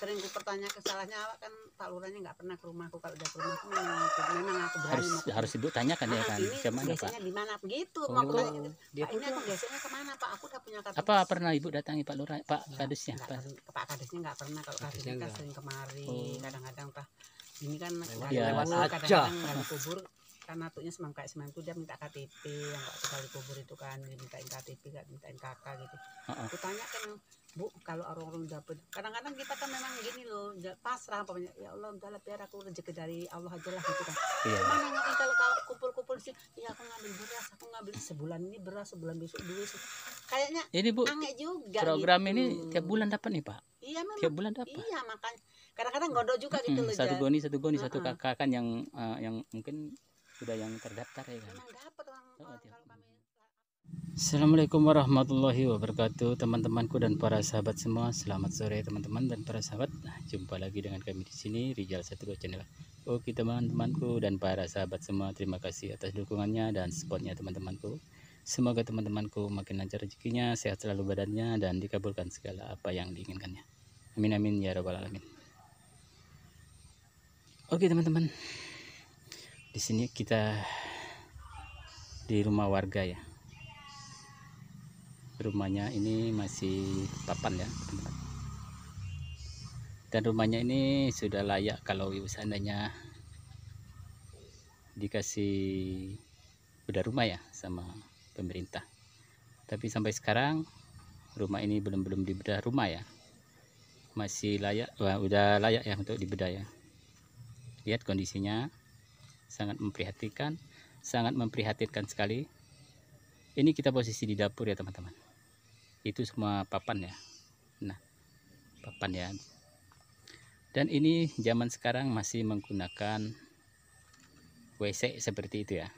sering ku pertanya ke salahnya awak kan Pak Lurahnya nggak pernah ke rumahku. Kalau udah ke rumahku memang aku berani harus ibu tanyakan ya kan ini kemana Pak? biasanya di mana begitu Oh, mau ku tanya gitu. dia Pak ini aku biasanya kemana Pak, aku udah punya KTP. apa pernah ibu datangi Pak Lurah, Pak Kadesnya? Ke Pak Kadesnya nggak pernah. Kalau Kadesnya kan sering kemari, kadang-kadang Pak ini kan kadang-kadang gali kubur karena tuanya semam kayak semam itu dia minta KTP yang nggak gali kubur itu kan dimintain KTP nggak dimintain kakak gitu. Aku tanya kan Bu, kalau orang-orang dapet kadang-kadang kita kan memang gini loh pasrah pokoknya ya Allah udahlah biar aku rezeki dari Allah aja lah gitu kan. Cuma nanyain kalau kumpul-kumpul sih ya aku ngambil beras, aku ngambil sebulan ini beras, sebulan besok duit sih. Kayaknya ini Bu aneh juga program gitu. ini tiap bulan dapat nih Pak? Iya memang tiap bulan dapat. Iya makanya kadang-kadang gondok juga gitu loh. Satu goni satu kakak kan yang mungkin sudah yang terdaftar ya kan. Memang dapat orang kalau kami. Assalamualaikum warahmatullahi wabarakatuh teman-temanku dan para sahabat semua. Selamat sore teman-teman dan para sahabat. Jumpa lagi dengan kami di sini Rijal Satu Channel. Oke teman-temanku dan para sahabat semua, terima kasih atas dukungannya dan supportnya teman-temanku. Semoga teman-temanku makin lancar rezekinya, sehat selalu badannya, dan dikabulkan segala apa yang diinginkannya. Amin amin ya rabbal alamin. Oke teman-teman, di sini kita di rumah warga ya. Rumahnya ini masih papan ya teman-teman. Dan rumahnya ini sudah layak kalau seandainya dikasih bedah rumah ya sama pemerintah. Tapi sampai sekarang rumah ini belum dibedah rumah ya. Masih layak, udah layak ya untuk dibedah ya. Lihat kondisinya sangat memprihatinkan sekali. Ini kita posisi di dapur ya teman-teman. Itu semua papan ya. Nah, papan ya. Dan ini zaman sekarang masih menggunakan WC seperti itu ya.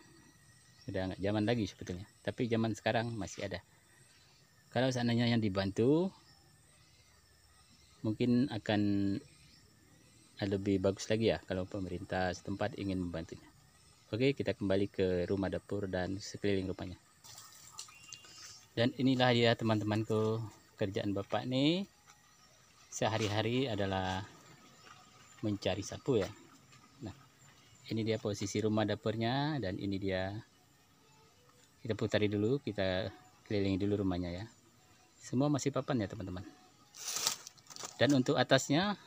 Udah nggak zaman lagi sebetulnya. Tapi zaman sekarang masih ada. Kalau seandainya yang dibantu, mungkin akan lebih bagus lagi ya kalau pemerintah setempat ingin membantunya. Oke, kita kembali ke rumah dapur dan sekeliling rumahnya. Dan inilah ya teman-temanku, kerjaan bapak nih sehari-hari adalah mencari sapu ya. Nah, ini dia posisi rumah dapurnya dan ini dia. Kita putari dulu, kita kelilingi dulu rumahnya ya. Semua masih papan ya teman-teman. Dan untuk atasnya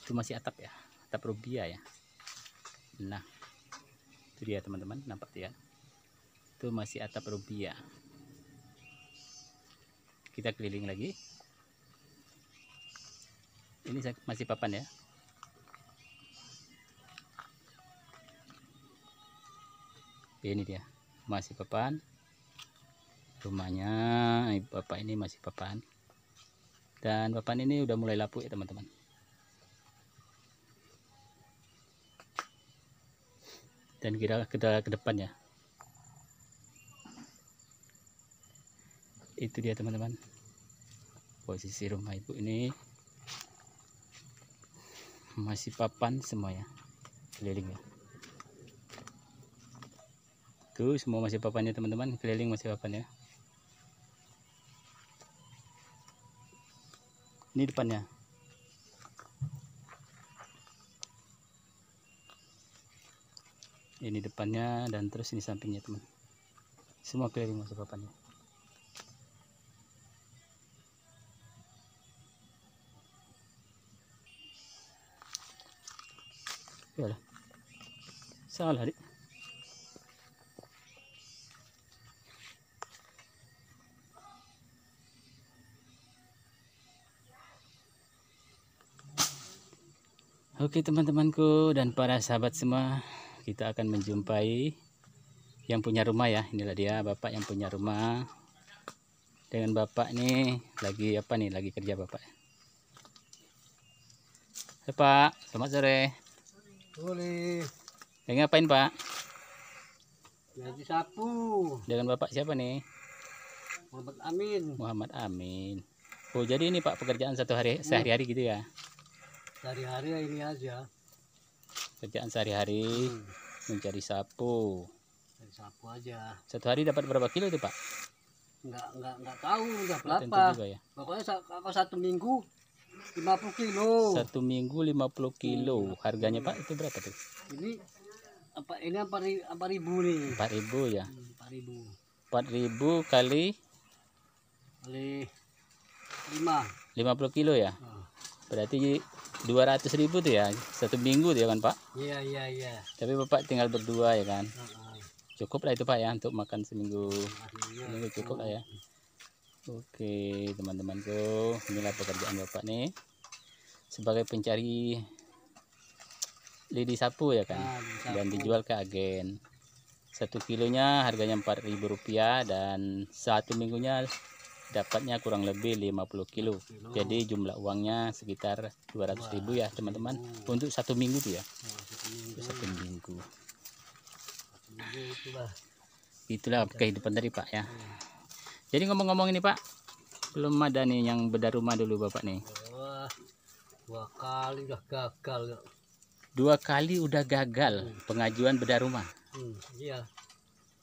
itu masih atap ya, atap rubia ya. Nah, itu dia teman-teman, nampak ya. Itu masih atap rubia. Kita keliling lagi. Ini masih papan ya. Ini dia, masih papan. Rumahnya bapak ini masih papan. Dan papan ini udah mulai lapuk ya teman-teman. Dan kita ke depan ya. Itu dia teman-teman, posisi rumah ibu ini masih papan semua ya, keliling ya. Tuh semua masih papannya teman-teman, keliling masih papan ya. Ini depannya. Ini depannya dan terus ini sampingnya teman. Semua keliling masih papannya. Yalah. Salah dik. Oke teman-temanku dan para sahabat semua, kita akan menjumpai yang punya rumah ya. Inilah dia bapak yang punya rumah. Dengan bapak nih lagi apa nih, lagi kerja bapak. Hai Pak, selamat sore. Boleh. Lagi ngapain Pak? Lagi sapu. Dengan bapak siapa nih? Muhammad Amin. Muhammad Amin. Oh jadi ini Pak pekerjaan sehari-hari gitu ya? Sehari-hari ini aja. Kerjaan sehari-hari mencari sapu. Cari sapu aja. Satu hari dapat berapa kilo itu Pak? Enggak tahu udah Tentu berapa. juga ya. Pokoknya kalau 1 minggu 50 kilo. 1 minggu 50 kilo. Harganya Pak itu berapa tuh? Ini apa ini 4.000 nih. 4.000 ya. 4.000 4.000 kali kali 5. 50 kilo ya. Nah, Berarti 200.000 tuh ya 1 minggu tuh ya kan Pak. iya iya iya. Tapi Bapak tinggal berdua ya kan. Nah, Cukup lah itu Pak ya untuk makan seminggu. hasilnya Seminggu cukup lah ya. Oke teman-temanku, inilah pekerjaan Bapak nih sebagai pencari lidi sapu ya kan. Nah, bisa. Dan dijual ke agen. 1 kilonya harganya Rp4.000 dan 1 minggunya dapatnya kurang lebih 50 kilo. Jadi jumlah uangnya sekitar 200.000 ya teman-teman untuk 1 minggu tuh ya. Untuk 1 minggu. Itulah. Itulah kehidupan dari Pak ya. Jadi ngomong-ngomong ini Pak, belum ada nih yang bedah rumah dulu Bapak nih. Wah, 2 kali udah gagal. 2 kali udah gagal pengajuan bedah rumah. Iya.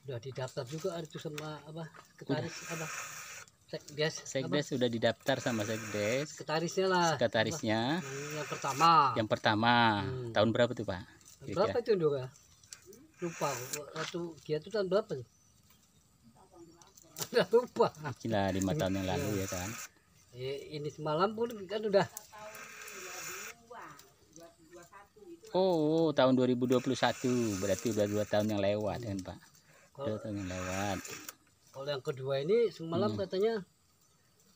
Udah didaftar juga itu sama apa? Sekretaris apa? Sekdes. Sekdes sudah didaftar sama Sekdes. Sekretarisnya lah. Sekretarisnya Yang pertama. yang pertama. Tahun berapa tuh Pak? Berapa itu dong ya? Lupa. Waktu dia tuh tahun berapa? Udah lupa. Gila 5 tahun yang lalu ya kan. Ini semalam pun kan udah. Oh, tahun 2021 berarti udah 2 tahun yang lewat kan Pak. 2 tahun yang lewat. Kalau yang kedua ini semalam katanya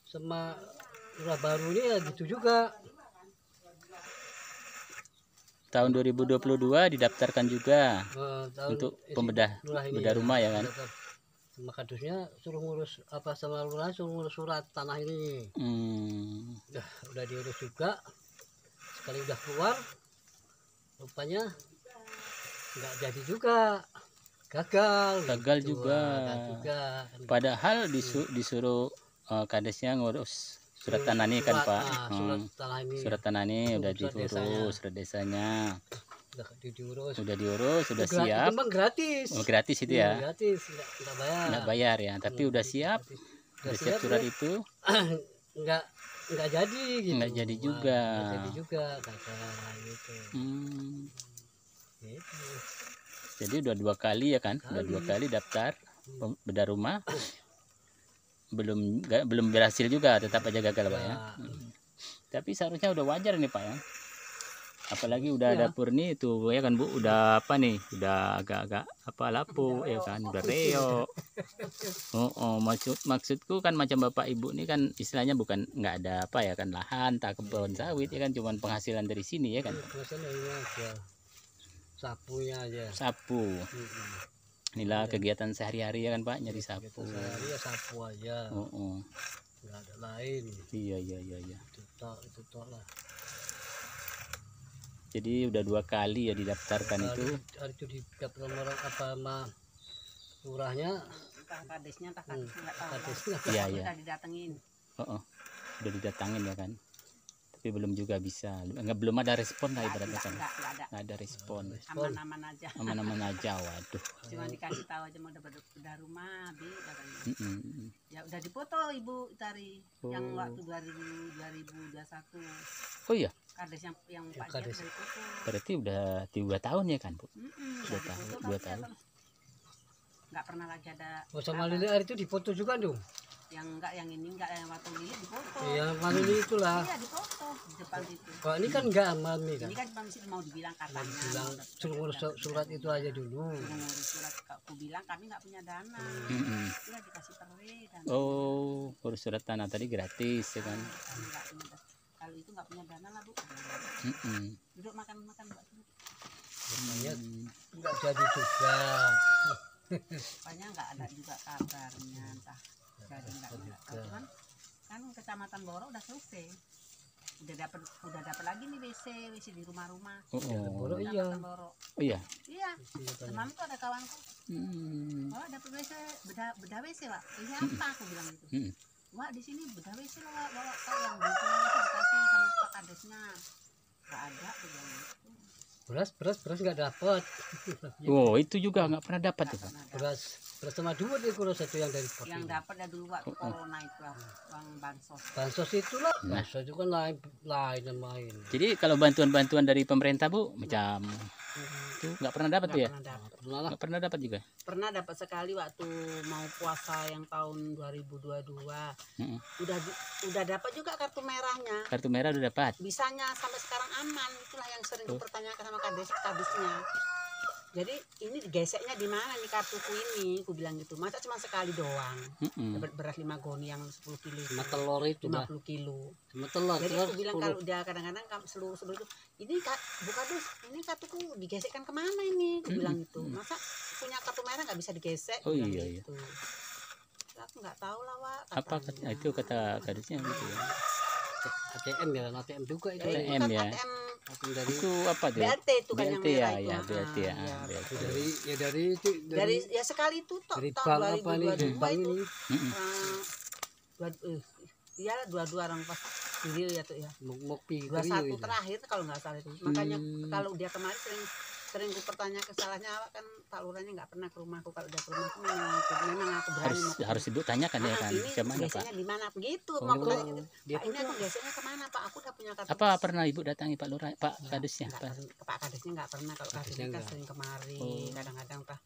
sama lurah baru ini ya gitu juga. Tahun 2022 didaftarkan juga Tahun untuk pembedah bedah rumah ya kan. Sama kadusnya suruh ngurus apa sama lurah suruh ngurus surat tanah ini. Udah diurus juga. Sekali udah keluar rupanya nggak jadi juga. Gagal gitu. juga. Gagal juga. Padahal disuruh kadesnya ngurus surat tanah ini kan Pak. Surat tanah ini. Surat tanah ini udah Surat diurus, surat desanya. Udah diurus, sudah siap. Itu gratis. Oh, gratis itu ya. Gratis, enggak bayar. Enggak bayar ya, tapi udah siap. Udah siap surat ya. itu. Enggak jadi gitu. Enggak jadi juga. Enggak jadi juga kata gitu. Gitu. Jadi udah 2 kali ya kan? Udah 2 kali daftar bedah rumah. Belum berhasil juga, tetap aja gagal Pak ya. Tapi seharusnya udah wajar nih Pak ya. Apalagi udah dapur nih itu ya kan Bu, udah apa nih? Udah agak-agak apa lapuk ya kan, udah reok. Maksudku kan macam Bapak Ibu nih kan istilahnya bukan nggak ada apa ya kan lahan, tak kebun sawit ya kan, cuman penghasilan dari sini ya kan. Sapunya aja. Sapu. Inilah kegiatan sehari-hari ya kan Pak, nyari sapu. Sehari ya sapu aja. Nggak ada lain. Iya. Itu toh lah. Jadi udah 2 kali ya didaftarkan itu. Hari itu didaftar orang apa sama lurahnya. Entah kadesnya nggak tahu. Iya. Udah didatengin. Udah didatangin ya kan. Tapi belum juga bisa. Belum ada respon lah ibaratnya kan. Nggak ada respon. Aman-aman aja. Aman-aman aja, waduh. Cuma dikasih tahu aja mau dapat bedah rumah, Bi, katanya. Ya udah dipoto Ibu Tari yang waktu 2021. Oh iya. Kades yang Pak kades. Jep dari foto. Berarti udah 2 tahun ya kan Bu? 2 tahun. Nggak pernah lagi ada. Oh sama Lili hari itu dipoto juga dong. Yang yang ini enggak, yang waktu Lili dipoto. Yang Lili itulah. Iya dipoto di depan situ. Kok ini kan enggak aman nih kan. Ini kan masih mau dibilang katanya. Bilang suruh ngurus surat itu aja dulu. Suruh ngurus surat. Aku bilang kami nggak punya dana. Udah dikasih perwe dan. Oh, urus surat tanah tadi gratis ya kan? Kami nggak punya dana. Kalau itu nggak punya dana lah Bu. Duduk makan-makan Bu. Makanya enggak jadi juga. Rupanya nggak ada juga kabarnya, entah jadi nggak tahu. Cuman kan kecamatan Boro udah selesai, udah dapat lagi nih WC di rumah-rumah. Boro iya. Boro. Iya. Iya. Semalam tuh ada kawanku. Oh dapat WC, bedah WC Wak. Ini apa aku bilang gitu. Wah di sini bedah WC loh Wak, bawa kau yang butuh itu dikasih sama Pak Kadesnya. Nggak ada aku bilang gitu. beras nggak dapat. Oh, itu juga nggak pernah dapat tuh, Pak. beras sama dua dia kurang satu yang dari pot. Yang dapat ya dulu waktu corona itu lah, uang Bansos itulah. Bansos itu kan lain. Jadi kalau bantuan-bantuan dari pemerintah, Bu, macam itu nggak pernah dapat tuh ya? Nggak pernah dapat juga. Pernah dapat sekali waktu mau puasa yang tahun 2022. Udah dapat juga kartu merahnya. Kartu merah udah dapat. Bisanya sampai sekarang aman. Itulah yang sering kupertanyakan sama kadesnya. Jadi ini digeseknya di mana nih kartuku ini? Aku bilang gitu. Masa cuma sekali doang. Dapat beras 5 goni yang 10 kilo. Sama telur itu 50 kilo. Sama telur. Jadi aku bilang kalau dia kadang-kadang seluruh itu, ini bukan dus, ini kartuku digesekkan kemana ini? Aku bilang gitu. Masa punya kartu merah nggak bisa digesek? Oh iya. Gitu. Aku nggak tahu lah, Wak. Apa itu kata kadesnya gitu ya? ATM ya, ATM juga itu. ATM ya. Dari itu apa tuh? BLT itu kan yang merah itu. Ya, BLT ya. Dari ya sekali itu dari tahun bank apa nih? 2022 Bank itu. ini. Iya 22 orang pas video ya tuh ya. Mokpi 21 terakhir kalau nggak salah itu. Makanya kalau dia kemarin sering ku pertanya kesalahannya awak kan Pak Lurahnya nggak pernah ke rumahku. Kalau dia ke rumahku memang aku berani harus Ibu tanyakan ya kan kemana Pak? Biasanya di mana begitu mau aku tanya gitu. Pak ini aku biasanya kemana Pak? Aku udah punya kartu. Apa pernah Ibu datangi Pak Lurah, Pak Kadesnya? Pak Kadesnya nggak pernah. Kalau Kadesnya kan sering kemari. Kadang-kadang Pak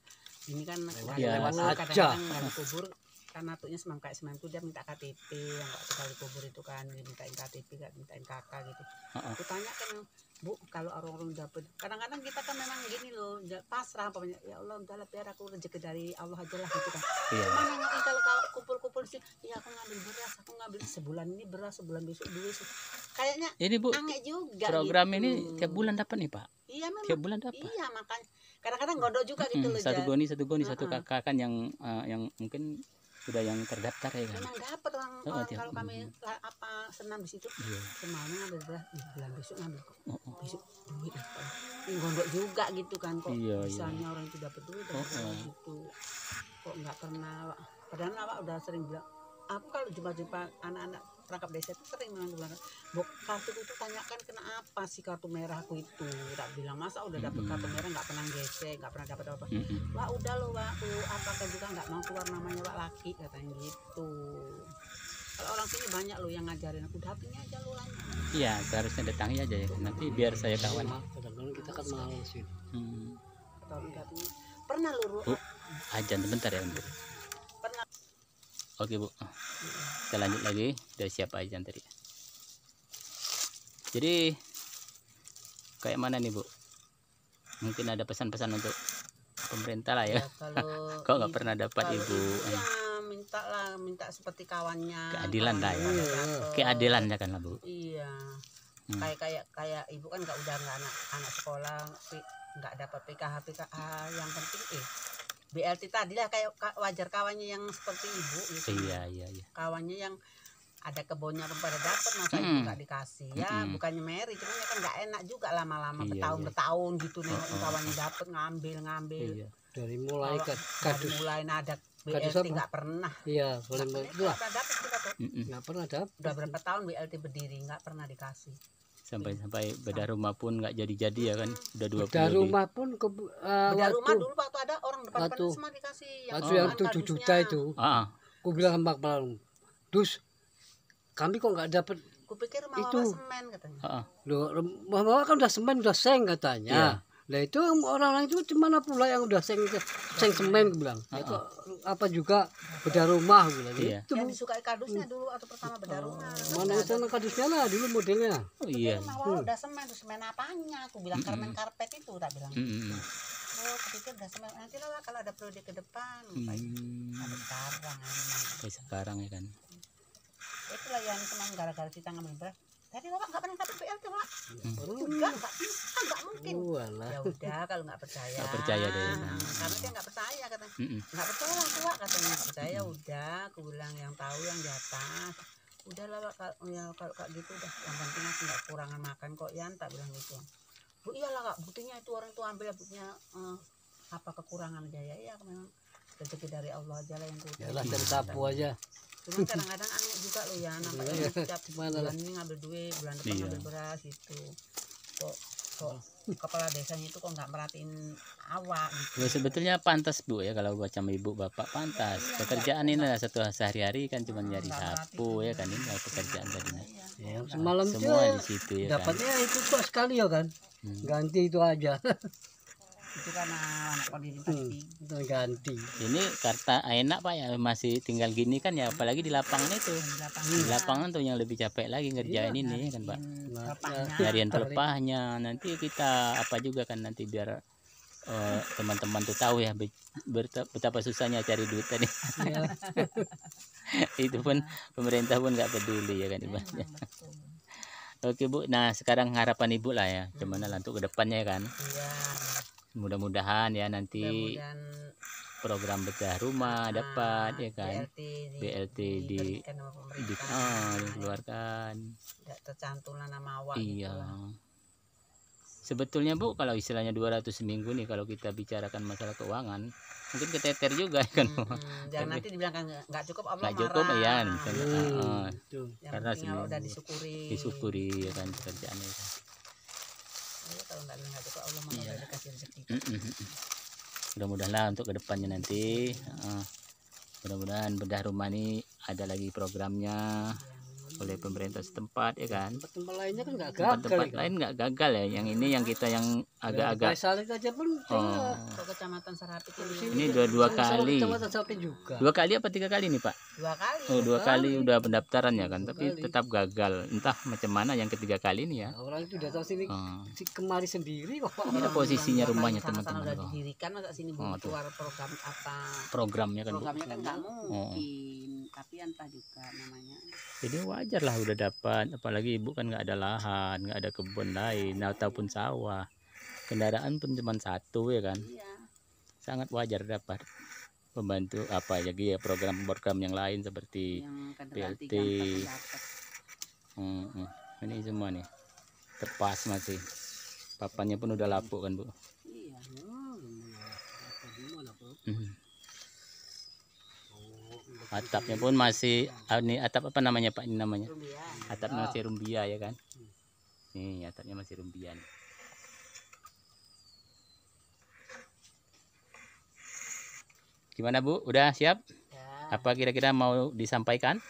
ini kan lewat kadang-kadang nggak kubur karena tuanya semam kayak semam itu dia minta KTP yang nggak sekali kubur itu kan mintain KTP nggak mintain kakak gitu. Aku tanya kan Bu, kalau orang-orang dapat kadang-kadang kita kan memang gini loh pasrah pokoknya ya Allah udahlah biar aku rezeki dari Allah aja lah gitu kan. Mana nggak kalau kumpul-kumpul sih ya aku ngambil beras aku ngambil sebulan ini beras sebulan besok duit kayaknya ini Bu aneh juga program gitu. Ini tiap bulan dapat nih Pak? Iya memang tiap bulan dapat. Iya makanya kadang-kadang gondok juga gitu loh. Satu goni satu kakak kan yang mungkin sudah yang terdaftar ya kan. Memang dapat orang kalau kami apa senam di situ. Semuanya ngambil beras bulan besok ngambil besok duit ini gondok juga gitu kan kok misalnya orang itu dapat duit gitu kok nggak pernah padahal awak udah sering bilang aku kalau jumpa anak-anak perangkap desa itu sering bilang Bu kartu itu tanyakan kenapa sih kartu merahku itu tak bilang masa udah dapat kartu merah nggak pernah gesek nggak pernah dapat apa wah udah loh Wak apakah juga nggak mau keluar namanya Wak laki katanya gitu. Kalau orang sini banyak loh yang ngajarin aku datangi aja lo lain. Iya seharusnya datangi aja ya nanti biar saya kawan. Kadang-kadang kita kan malas sih. Pernah lu Bu ajan sebentar ya Bu. Pernah. Oke Bu kita lanjut lagi dari siapa ajan tadi. Jadi kayak mana nih Bu? Mungkin ada pesan-pesan untuk pemerintah lah ya. Kalau kok nggak pernah dapat Ibu? Ya minta seperti kawannya. Keadilan lah ya. Keadilan ya kan lah Bu. Iya. Kayak Ibu kan udah nggak anak sekolah nggak dapat PKH yang penting BLT tadi lah kayak wajar kawannya yang seperti Ibu gitu. Iya. Kawannya yang ada kebunnya pada dapat masa itu nggak dikasih ya bukannya meri cuma kan nggak enak juga lama-lama bertahun-tahun gitu nengok kawannya dapat ngambil dari mulai mulai nada BLT nggak pernah nggak pernah dapat udah berapa tahun BLT berdiri nggak pernah dikasih sampai bedah rumah pun nggak jadi ya kan udah 20 bedah rumah pun bedah rumah dulu waktu ada orang depan semua dikasih yang 7 juta itu aku bilang sama kepala dus kami kok nggak dapat kupikir itu semen katanya loh mama kan udah semen udah seng katanya Nah itu orang-orang itu cuma pula yang udah seng semen bilang. Itu apa juga bedah rumah bilang. Iya. Itu yang disukai kardusnya dulu atau pertama bedah rumah. Mana sana kardusnya lah dulu modelnya. Oh iya. Awal udah semen, tuh semen apanya? Aku bilang karmen karpet itu tak bilang. Oh, kepikir udah semen. Nanti lah kalau ada periode ke depan. Ada sekarang ya kan. Itulah yang cuma gara-gara kita ngambil beras. Tadi Bapak nggak pernah dapat BLT Pak. Enggak bisa, nggak mungkin. Ya udah kalau nggak percaya. Nggak percaya deh. Karena dia nggak percaya katanya. Nggak percaya lah tua katanya nggak percaya. Udah, aku bilang yang tahu yang di atas. Udahlah Pak, kalau kayak gitu udah. Yang penting aku nggak kekurangan makan kok Yan, tak bilang gitu. Bu iyalah Kak, buktinya itu orang tua ambil buktinya apa kekurangan aja ya memang rezeki dari Allah aja lah yang kudu. Yalah dari sapu aja. Cuma kadang-kadang aneh juga loh ya namanya setiap bulan ini ngambil duit bulan depan ngambil beras gitu kok kok kepala desanya itu kok nggak merhatiin awak gitu. Ya, sebetulnya pantas Bu ya, kalau buat sama ibu bapak pantas. Pekerjaan ini lah satu sehari-hari kan cuma nyari sapu ya kan, ini pekerjaan tadinya. Ya, semalam Semua juga di situ ya kan. dapatnya itu kok sekali ya kan. Ganti itu aja. Itu karena anak kondisi pasti. Itu ganti. Ini karena enak Pak ya, masih tinggal gini kan ya, apalagi di lapangan itu. Di lapangan tuh yang lebih capek lagi ngerjain ini kan Pak. Harian pelepahnya, nanti kita apa juga kan nanti biar teman-teman tuh tahu ya betapa susahnya cari duit tadi. Ya. Itu pun pemerintah pun nggak peduli ya kan ibaratnya. Oke Bu, nah sekarang harapan Ibu lah ya, gimana lah untuk kedepannya kan. Iya. Mudah-mudahan ya nanti Mudah-mudahan program bedah rumah dapat ya kan. BLT diberikan sama pemerintah. Dikeluarkan. Tidak tercantum lah nama awak. Iya. Gitu lah. Sebetulnya Bu, kalau istilahnya 200 seminggu nih, kalau kita bicarakan masalah keuangan, mungkin keteter juga kan. Jangan nanti dibilang kan nggak cukup, Allah Nggak cukup marah. ya, Yang karena penting Allah udah disyukuri. disyukuri ya kan pekerjaannya. Ya, kalau nggak cukup Allah malah udah dikasih rezeki. Mudah-mudahan lah untuk kedepannya nanti, mudah-mudahan bedah rumah ini ada lagi programnya oleh pemerintah setempat ya kan. Tempat lainnya kan nggak gagal. Tempat lain nggak gagal ya. Yang ini yang kita yang agak-agak. Salit aja pun. Kok Kecamatan Sarapit Ini dua kali. Kecamatan Sarapit juga. 2 kali apa 3 kali nih Pak? 2 kali. Oh 2 kali udah pendaftaran ya kan, tapi tetap gagal. Entah macam mana yang ketiga kali ini ya. Orang itu datang sini kemari sendiri kok. Ini posisinya rumahnya Sana teman-teman. udah didirikan, masa sini keluar program apa? Programnya kan. Programnya kan nggak mungkin, tapi entah juga namanya. Jadi wajar lah udah dapat, apalagi ibu kan nggak ada lahan, nggak ada kebun lain ataupun sawah, kendaraan pun cuma 1 ya kan. Iya. Sangat wajar dapat membantu apa lagi ya program-program yang lain seperti BLT. Ini semua nih terpas masih, papannya pun udah lapuk kan Bu. Iya. Atapnya pun masih, ini atap apa namanya Pak, ini namanya Rumbia. atapnya masih rumbia ya kan. Nih atapnya masih rumbia nih. Gimana Bu, udah siap? Ya. Apa kira-kira mau disampaikan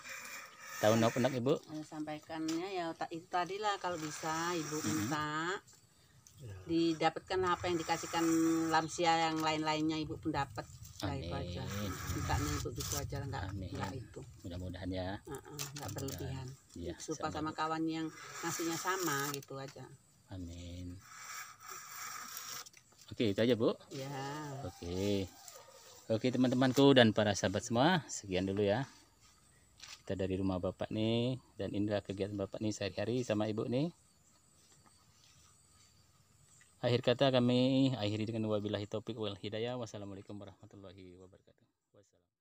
tahun unek Ibu? Sampaikannya ya itu tadi lah, kalau bisa Ibu minta didapatkan apa yang dikasihkan lansia yang lain-lainnya, Ibu pun dapat. Nah, itu aja. Mintanya Ibu gitu aja, enggak itu. Mudah-mudahan ya. Enggak berlebihan. Ya, Supaya sama kawan yang nasinya sama gitu aja. Amin. Oke, itu aja Bu. Ya. Oke teman-temanku dan para sahabat semua, sekian dulu ya. Kita dari rumah Bapak nih, dan inilah kegiatan Bapak nih sehari-hari sama Ibu nih. Akhir kata kami akhiri dengan wabillahi taufik wal hidayah. Wassalamualaikum warahmatullahi wabarakatuh. Wassalam.